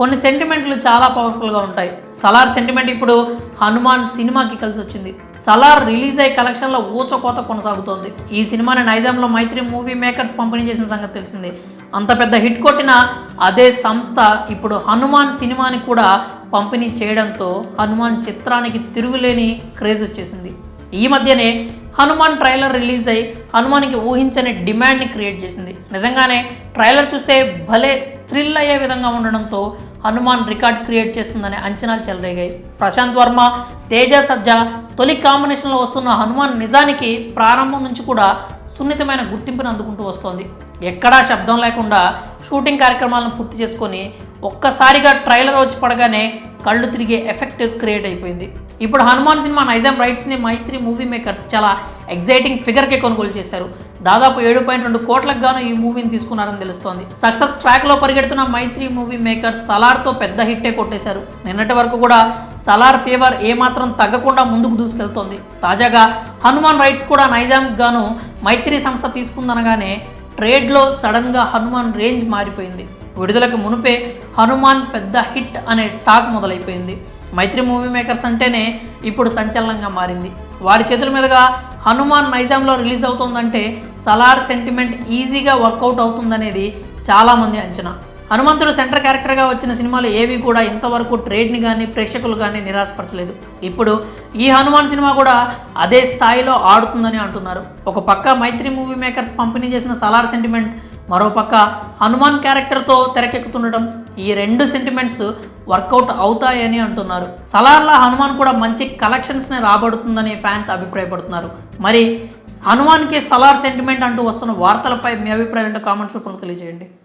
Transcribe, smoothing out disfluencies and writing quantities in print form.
కొన్ని సెంటిమెంట్లు చాలా పవర్ఫుల్గా ఉంటాయి. సలార్ సెంటిమెంట్ ఇప్పుడు హనుమాన్ సినిమాకి కలిసి వచ్చింది. సలార్ రిలీజ్ అయ్యే కలెక్షన్లో ఊచకోత కొనసాగుతోంది. ఈ సినిమాని నైజాంలో మైత్రి మూవీ మేకర్స్ పంపిణీ చేసిన సంగతి తెలిసింది. అంత పెద్ద హిట్ కొట్టిన అదే సంస్థ ఇప్పుడు హనుమాన్ సినిమాని కూడా పంపిణీ చేయడంతో హనుమాన్ చిత్రానికి తిరుగులేని క్రేజ్ వచ్చేసింది. ఈ మధ్యనే హనుమాన్ ట్రైలర్ రిలీజ్ అయ్యి హనుమాన్కి ఊహించని డిమాండ్ని క్రియేట్ చేసింది. నిజంగానే ట్రైలర్ చూస్తే భలే థ్రిల్ అయ్యే విధంగా ఉండడంతో హనుమాన్ రికార్డ్ క్రియేట్ చేస్తుందనే అంచనాలు చెలరేగాయి. ప్రశాంత్ వర్మ, తేజ సజ్జా తొలి కాంబినేషన్లో వస్తున్న హనుమాన్ నిజానికి ప్రారంభం నుంచి కూడా సున్నితమైన గుర్తింపును అందుకుంటూ వస్తోంది. ఎక్కడా శబ్దం లేకుండా షూటింగ్ కార్యక్రమాలను పూర్తి చేసుకొని ఒక్కసారిగా ట్రైలర్ వచ్చి పడగానే కళ్ళు తిరిగే ఎఫెక్ట్ క్రియేట్ అయిపోయింది. ఇప్పుడు హనుమాన్ సినిమా నైజాం రైట్స్ని మైత్రి మూవీ మేకర్స్ చాలా ఎగ్జైటింగ్ ఫిగర్కే కొనుగోలు చేశారు. దాదాపు 7.2 కోట్లకు గాను ఈ మూవీని తీసుకున్నారని తెలుస్తోంది. సక్సెస్ ట్రాక్లో పరిగెడుతున్న మైత్రి మూవీ మేకర్స్ సలార్తో పెద్ద హిట్టే కొట్టేశారు. నిన్నటి వరకు కూడా సలార్ ఫీవర్ ఏమాత్రం తగ్గకుండా ముందుకు దూసుకెళ్తోంది. తాజాగా హనుమాన్ రైట్స్ కూడా నైజాంకి గాను మైత్రి సంస్థ తీసుకుందనగానే ట్రేడ్లో సడన్గా హనుమాన్ రేంజ్ మారిపోయింది. విడుదలకు మునుపే హనుమాన్ పెద్ద హిట్ అనే టాక్ మొదలైపోయింది. మైత్రి మూవీ మేకర్స్ అంటేనే ఇప్పుడు సంచలనంగా మారింది. వారి చేతుల మీదుగా హనుమాన్ నైజాంలో రిలీజ్ అవుతోందంటే సలార్ సెంటిమెంట్ ఈజీగా వర్కౌట్ అవుతుందనేది చాలామంది అంచనా. హనుమంతుడు సెంటర్ క్యారెక్టర్గా వచ్చిన సినిమాలు ఏవి కూడా ఇంతవరకు ట్రేడ్ని కానీ ప్రేక్షకులు కానీ నిరాశపరచలేదు. ఇప్పుడు ఈ హనుమాన్ సినిమా కూడా అదే స్థాయిలో ఆడుతుందని అంటున్నారు. ఒక పక్క మైత్రి మూవీ మేకర్స్ పంపిణీ చేసిన సలార్ సెంటిమెంట్, మరోపక్క హనుమాన్ క్యారెక్టర్తో తెరకెక్కుతుండటం, ఈ రెండు సెంటిమెంట్స్ వర్కౌట్ అవుతాయని అంటున్నారు. సలార్లా హనుమాన్ కూడా మంచి కలెక్షన్స్ని రాబడుతుందని ఫ్యాన్స్ అభిప్రాయపడుతున్నారు. మరి హనుమాన్కి సలార్ సెంటిమెంట్ అంటూ వస్తున్న వార్తలపై మీ అభిప్రాయం కామెంట్స్ రూపంలో తెలియజేయండి.